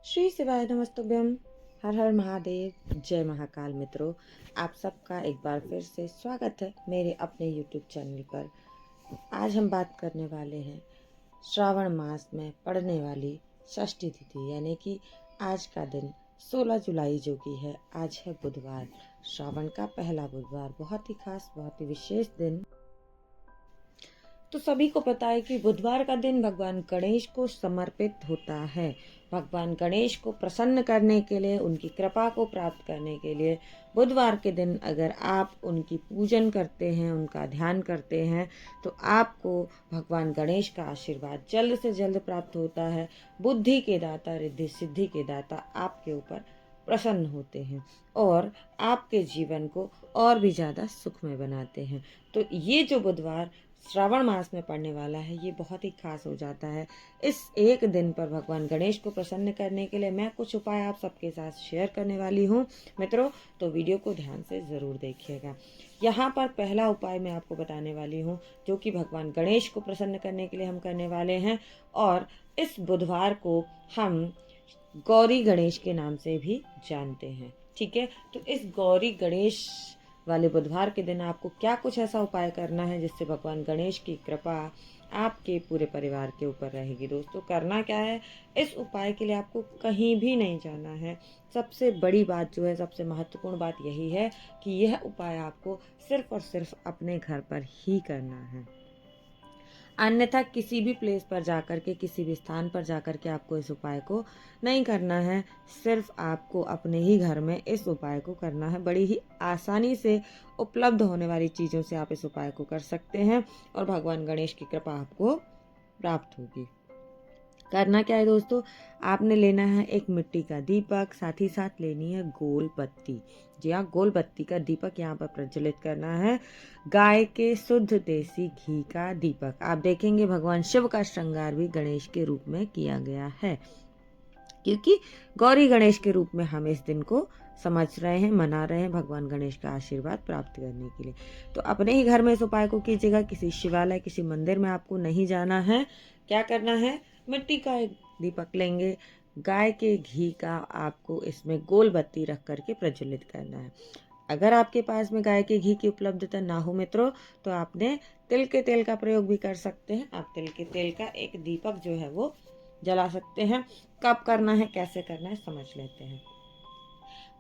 श्री शिवाय नमस्तुभ्यम। हर हर महादेव, जय महाकाल। मित्रों, आप सबका एक बार फिर से स्वागत है मेरे अपने यूट्यूब चैनल पर। आज हम बात करने वाले हैं श्रावण मास में पड़ने वाली षष्ठी तिथि, यानी कि आज का दिन 16 जुलाई जो कि है, आज है बुधवार, श्रावण का पहला बुधवार। बहुत ही खास, बहुत ही विशेष दिन। तो सभी को पता है कि बुधवार का दिन भगवान गणेश को समर्पित होता है। भगवान गणेश को प्रसन्न करने के लिए, उनकी कृपा को प्राप्त करने के लिए बुधवार के दिन अगर आप उनकी पूजन करते हैं, उनका ध्यान करते हैं, तो आपको भगवान गणेश का आशीर्वाद जल्द से जल्द प्राप्त होता है। बुद्धि के दाता, रिद्धि सिद्धि के दाता आपके ऊपर प्रसन्न होते हैं और आपके जीवन को और भी ज़्यादा सुखमय बनाते हैं। तो ये जो बुधवार श्रावण मास में पड़ने वाला है, ये बहुत ही खास हो जाता है। इस एक दिन पर भगवान गणेश को प्रसन्न करने के लिए मैं कुछ उपाय आप सबके साथ शेयर करने वाली हूँ मित्रों, तो वीडियो को ध्यान से ज़रूर देखिएगा। यहाँ पर पहला उपाय मैं आपको बताने वाली हूँ, जो कि भगवान गणेश को प्रसन्न करने के लिए हम करने वाले हैं। और इस बुधवार को हम गौरी गणेश के नाम से भी जानते हैं। ठीक है, तो इस गौरी गणेश वाले बुधवार के दिन आपको क्या कुछ ऐसा उपाय करना है जिससे भगवान गणेश की कृपा आपके पूरे परिवार के ऊपर रहेगी। दोस्तों, करना क्या है, इस उपाय के लिए आपको कहीं भी नहीं जाना है। सबसे बड़ी बात जो है, सबसे महत्वपूर्ण बात यही है कि यह उपाय आपको सिर्फ और सिर्फ अपने घर पर ही करना है। अन्यथा किसी भी प्लेस पर जाकर के, किसी भी स्थान पर जाकर के आपको इस उपाय को नहीं करना है। सिर्फ आपको अपने ही घर में इस उपाय को करना है। बड़ी ही आसानी से उपलब्ध होने वाली चीज़ों से आप इस उपाय को कर सकते हैं और भगवान गणेश की कृपा आपको प्राप्त होगी। करना क्या है दोस्तों, आपने लेना है एक मिट्टी का दीपक, साथ ही साथ लेनी है गोल बत्ती। जी हाँ, गोल बत्ती का दीपक यहाँ पर प्रज्वलित करना है। गाय के शुद्ध देसी घी का दीपक। आप देखेंगे भगवान शिव का श्रृंगार भी गणेश के रूप में किया गया है, क्योंकि गौरी गणेश के रूप में हम इस दिन को समझ रहे हैं, मना रहे हैं भगवान गणेश का आशीर्वाद प्राप्त करने के लिए। तो अपने ही घर में इस उपाय को कीजिएगा। किसी शिवालय, किसी मंदिर में आपको नहीं जाना है। क्या करना है, मिट्टी का एक दीपक लेंगे, गाय के घी का आपको इसमें गोल बत्ती रख करके प्रज्वलित करना है। अगर आपके पास में गाय के घी की उपलब्धता ना हो मित्रों, तो आपने तिल के तेल का प्रयोग भी कर सकते हैं। आप तिल के तेल का एक दीपक जो है वो जला सकते हैं। कब करना है, कैसे करना है, समझ लेते हैं।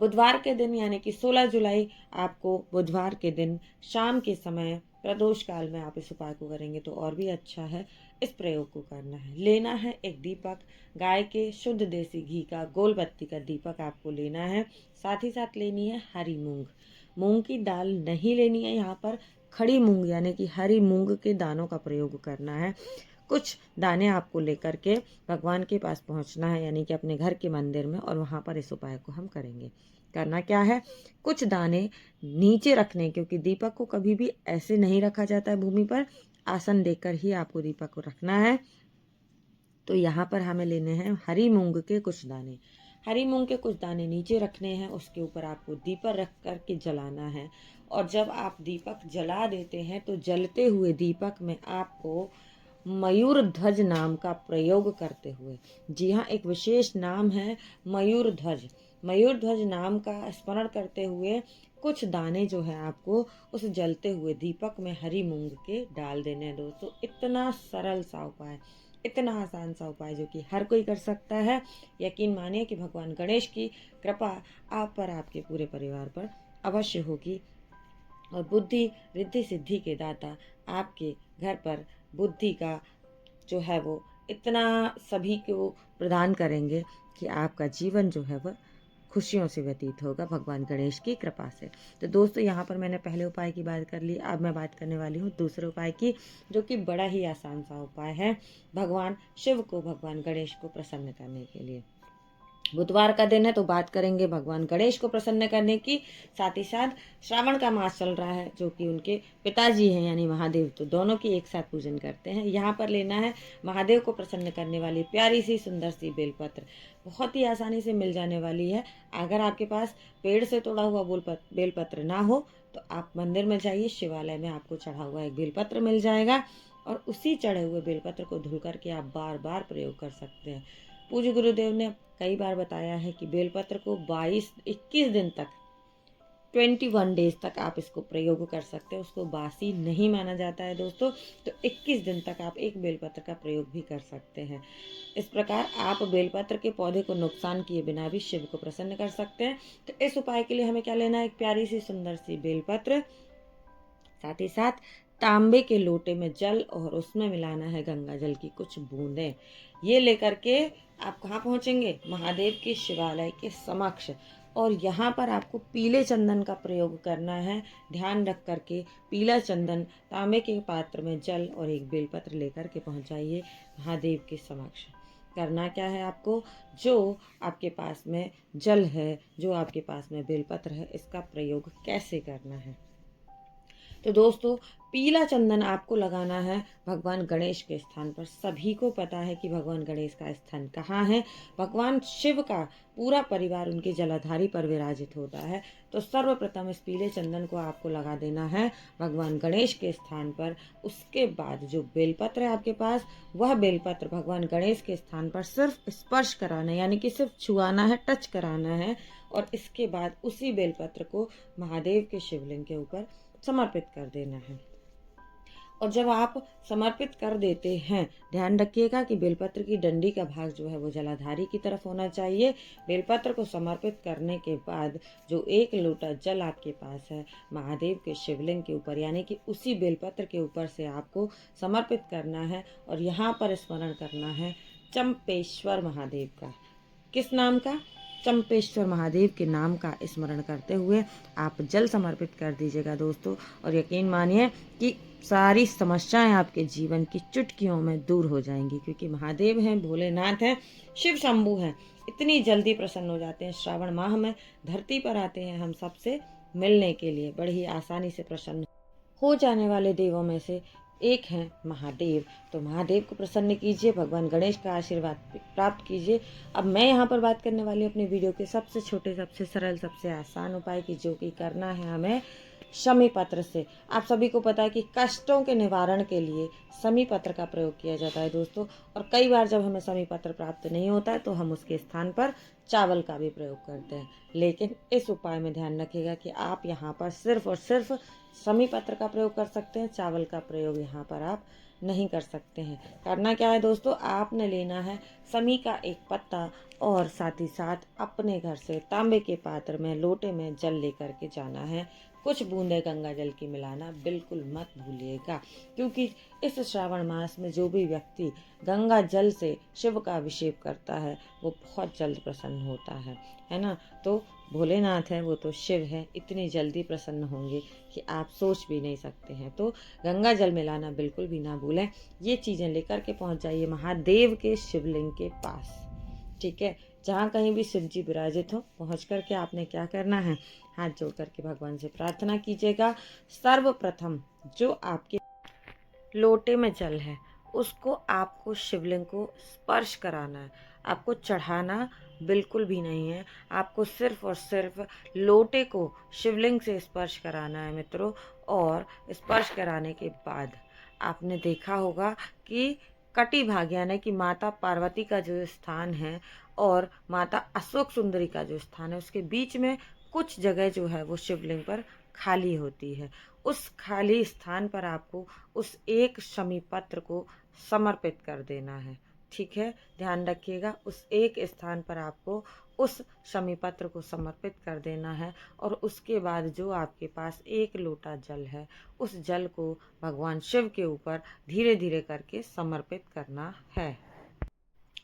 बुधवार के दिन यानी कि 16 जुलाई, आपको बुधवार के दिन शाम के समय प्रदोष काल में आप इस उपाय को करेंगे तो और भी अच्छा है। इस प्रयोग को करना है, लेना है एक दीपक, गाय के शुद्ध देसी घी का गोल बत्ती का दीपक आपको लेना है। साथ ही साथ लेनी है हरी मूंग। मूंग की दाल नहीं लेनी है, यहाँ पर खड़ी मूंग यानी कि हरी मूंग के दानों का प्रयोग करना है। कुछ दाने आपको लेकर के भगवान के पास पहुंचना है, यानी कि अपने घर के मंदिर में, और वहां पर इस उपाय को हम करेंगे। करना क्या है, कुछ दाने नीचे रखने, क्योंकि दीपक को कभी भी ऐसे नहीं रखा जाता है भूमि पर, आसन देकर ही आपको दीपक को रखना है। तो यहाँ पर हमें लेने हैं हरी मूंग के कुछ दाने। हरी मूंग के कुछ दाने नीचे रखने हैं, उसके ऊपर आपको दीपक रख करके जलाना है। और जब आप दीपक जला देते हैं तो जलते हुए दीपक में आपको मयूर ध्वज नाम का प्रयोग करते हुए, जी हाँ, एक विशेष नाम है मयूर ध्वज। मयूर ध्वज नाम का स्मरण करते हुए कुछ दाने जो है आपको उस जलते हुए दीपक में हरी मूंग के डाल देने हैं। दोस्तों, इतना सरल सा उपाय, इतना आसान सा उपाय जो कि हर कोई कर सकता है। यकीन मानिए कि भगवान गणेश की कृपा आप पर, आपके पूरे परिवार पर अवश्य होगी। और बुद्धि रिद्धि सिद्धि के दाता आपके घर पर बुद्धि का जो है वो इतना सभी को प्रदान करेंगे कि आपका जीवन जो है वह खुशियों से व्यतीत होगा भगवान गणेश की कृपा से। तो दोस्तों, यहाँ पर मैंने पहले उपाय की बात कर ली, अब मैं बात करने वाली हूँ दूसरे उपाय की, जो कि बड़ा ही आसान सा उपाय है भगवान शिव को, भगवान गणेश को प्रसन्न करने के लिए। बुधवार का दिन है तो बात करेंगे भगवान गणेश को प्रसन्न करने की। साथ ही साथ श्रावण का मास चल रहा है, जो कि उनके पिताजी हैं यानी महादेव, तो दोनों की एक साथ पूजन करते हैं। यहाँ पर लेना है महादेव को प्रसन्न करने वाली प्यारी सी सुंदर सी बेलपत्र। बहुत ही आसानी से मिल जाने वाली है। अगर आपके पास पेड़ से तोड़ा हुआ बेलपत्र ना हो तो आप मंदिर में जाइए, शिवालय में आपको चढ़ा हुआ एक बेलपत्र मिल जाएगा, और उसी चढ़े हुए बेलपत्र को धुल करके आप बार बार प्रयोग कर सकते हैं। पूज्य गुरुदेव ने कई बार बताया है कि बेलपत्र को 21 दिन तक 21 डेज तक आप इसको प्रयोग कर सकते हैं। उसको बासी नहीं माना जाता है दोस्तों। तो 21 दिन तक आप एक बेलपत्र का प्रयोग भी कर सकते हैं। इस प्रकार आप बेलपत्र के पौधे को नुकसान किए बिना भी शिव को प्रसन्न कर सकते हैं। तो इस उपाय के लिए हमें क्या लेना है, एक प्यारी सी सुंदर सी बेलपत्र, साथ ही साथ तांबे के लोटे में जल और उसमें मिलाना है गंगा जल की कुछ बूंदें। ये लेकर के आप कहाँ पहुँचेंगे, महादेव के शिवालय के समक्ष। और यहाँ पर आपको पीले चंदन का प्रयोग करना है। ध्यान रख करके पीला चंदन तांबे के पात्र में जल और एक बेलपत्र लेकर के पहुँच जाइए महादेव के समक्ष। करना क्या है आपको, जो आपके पास में जल है, जो आपके पास में बेलपत्र है, इसका प्रयोग कैसे करना है। तो दोस्तों, पीला चंदन आपको लगाना है भगवान गणेश के स्थान पर। सभी को पता है कि भगवान गणेश का स्थान कहाँ है। भगवान शिव का पूरा परिवार उनके जलाधारी पर विराजित होता है। तो सर्वप्रथम इस पीले चंदन को आपको लगा देना है भगवान गणेश के स्थान पर। उसके बाद जो बेलपत्र है आपके पास, वह बेलपत्र भगवान गणेश के स्थान पर सिर्फ स्पर्श कराना है, यानी कि सिर्फ छुआना है, टच कराना है। और इसके बाद उसी बेलपत्र को महादेव के शिवलिंग के ऊपर समर्पित कर देना है। और जब आप समर्पित कर देते हैं, ध्यान रखिएगा कि बेलपत्र की डंडी का भाग जो है वो जलाधारी की तरफ होना चाहिए। बेलपत्र को समर्पित करने के बाद जो 1 लोटा जल आपके पास है महादेव के शिवलिंग के ऊपर, यानी कि उसी बेलपत्र के ऊपर से आपको समर्पित करना है। और यहाँ पर स्मरण करना है चंपेश्वर महादेव का। किस नाम का, चंपेश्वर महादेव के नाम का स्मरण करते हुए आप जल समर्पित कर दीजिएगा दोस्तों। और यकीन मानिए कि सारी समस्याएं आपके जीवन की चुटकियों में दूर हो जाएंगी, क्योंकि महादेव हैं, भोलेनाथ हैं, शिव शंभू हैं, इतनी जल्दी प्रसन्न हो जाते हैं। श्रावण माह में धरती पर आते हैं हम सबसे मिलने के लिए। बड़ी ही आसानी से प्रसन्न हो जाने वाले देवों में से एक हैं महादेव। तो महादेव को प्रसन्न कीजिए, भगवान गणेश का आशीर्वाद प्राप्त कीजिए। अब मैं यहाँ पर बात करने वाली हूँ अपनी वीडियो के सबसे छोटे, सबसे सरल, सबसे आसान उपाय की, जो कि करना है हमें शमी पत्र से। आप सभी को पता है कि कष्टों के निवारण के लिए शमी पत्र का प्रयोग किया जाता है दोस्तों। और कई बार जब हमें शमी पत्र प्राप्त नहीं होता है तो हम उसके स्थान पर चावल का भी प्रयोग करते हैं। लेकिन इस उपाय में ध्यान रखिएगा कि आप यहाँ पर सिर्फ और सिर्फ शमी पत्र का प्रयोग कर सकते हैं, चावल का प्रयोग यहाँ पर आप नहीं कर सकते हैं। करना क्या है दोस्तों, आपने लेना है शमी का एक पत्ता और साथ ही साथ अपने घर से तांबे के पात्र में लोटे में जल लेकर के जाना है। कुछ बूंदे गंगा जल की मिलाना बिल्कुल मत भूलिएगा, क्योंकि इस श्रावण मास में जो भी व्यक्ति गंगा जल से शिव का अभिषेक करता है वो बहुत जल्द प्रसन्न होता है ना। तो भोलेनाथ है, वो तो शिव है, इतनी जल्दी प्रसन्न होंगे कि आप सोच भी नहीं सकते हैं। तो गंगा जल मिलाना बिल्कुल भी ना भूलें। ये चीज़ें लेकर के पहुंच जाइए महादेव के शिवलिंग के पास, ठीक है। जहाँ कहीं भी शिव जी विराजित हो, पहुँच करके आपने क्या करना है, हाथ जोड़ करके भगवान से प्रार्थना कीजिएगा। सर्वप्रथम जो आपके लोटे में जल है उसको आपको शिवलिंग को स्पर्श कराना है, आपको चढ़ाना बिल्कुल भी नहीं है। आपको सिर्फ और सिर्फ लोटे को शिवलिंग से स्पर्श कराना है मित्रों। और स्पर्श कराने के बाद आपने देखा होगा कि कटी भाग, यानी कि माता पार्वती का जो स्थान है और माता अशोक सुंदरी का जो स्थान है, उसके बीच में कुछ जगह जो है वो शिवलिंग पर खाली होती है। उस खाली स्थान पर आपको उस एक शमी पत्र को समर्पित कर देना है, ठीक है। ध्यान रखिएगा, उस एक स्थान पर आपको उस शमी पत्र को समर्पित कर देना है। और उसके बाद जो आपके पास 1 लोटा जल है, उस जल को भगवान शिव के ऊपर धीरे धीरे करके समर्पित करना है।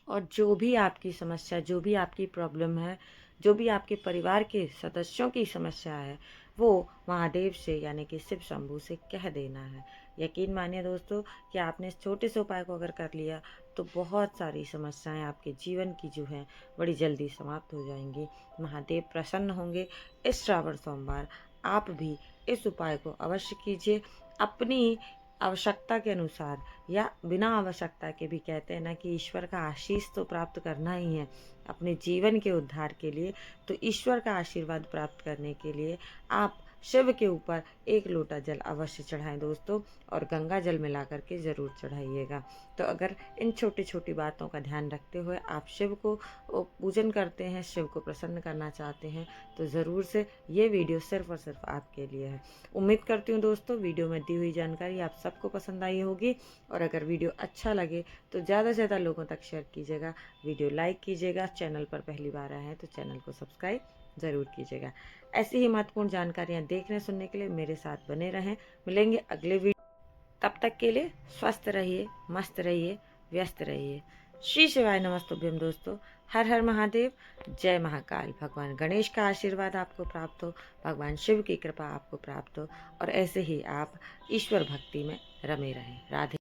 और जो भी आपकी समस्या, जो भी आपकी प्रॉब्लम है, जो भी आपके परिवार के सदस्यों की समस्या है, वो महादेव से यानी कि शिव शंभू से कह देना है। यकीन मानिए दोस्तों कि आपने इस छोटे से उपाय को अगर कर लिया तो बहुत सारी समस्याएं आपके जीवन की जो हैं बड़ी जल्दी समाप्त हो जाएंगी। महादेव प्रसन्न होंगे। इस श्रावण सोमवार आप भी इस उपाय को अवश्य कीजिए। अपनी आवश्यकता के अनुसार या बिना आवश्यकता के भी, कहते हैं ना कि ईश्वर का आशीष तो प्राप्त करना ही है अपने जीवन के उद्धार के लिए। तो ईश्वर का आशीर्वाद प्राप्त करने के लिए आप शिव के ऊपर 1 लोटा जल अवश्य चढ़ाएं दोस्तों, और गंगा जल मिला करके ज़रूर चढ़ाइएगा। तो अगर इन छोटी छोटी बातों का ध्यान रखते हुए आप शिव को पूजन करते हैं, शिव को प्रसन्न करना चाहते हैं, तो ज़रूर से ये वीडियो सिर्फ़ और सिर्फ आपके लिए है। उम्मीद करती हूँ दोस्तों वीडियो में दी हुई जानकारी आप सबको पसंद आई होगी, और अगर वीडियो अच्छा लगे तो ज़्यादा से ज़्यादा लोगों तक शेयर कीजिएगा, वीडियो लाइक कीजिएगा, चैनल पर पहली बार आए हैं तो चैनल को सब्सक्राइब ज़रूर कीजिएगा। ऐसी ही महत्वपूर्ण जानकारियाँ देखने सुनने के लिए मेरे साथ बने रहें। मिलेंगे अगले वीडियो, तब तक के लिए स्वस्थ रहिए, मस्त रहिए, व्यस्त रहिए। श्री शिवाय नमस्तुभ्यम दोस्तों। हर हर महादेव, जय महाकाल। भगवान गणेश का आशीर्वाद आपको प्राप्त हो, भगवान शिव की कृपा आपको प्राप्त हो, और ऐसे ही आप ईश्वर भक्ति में रमे रहें। राधे।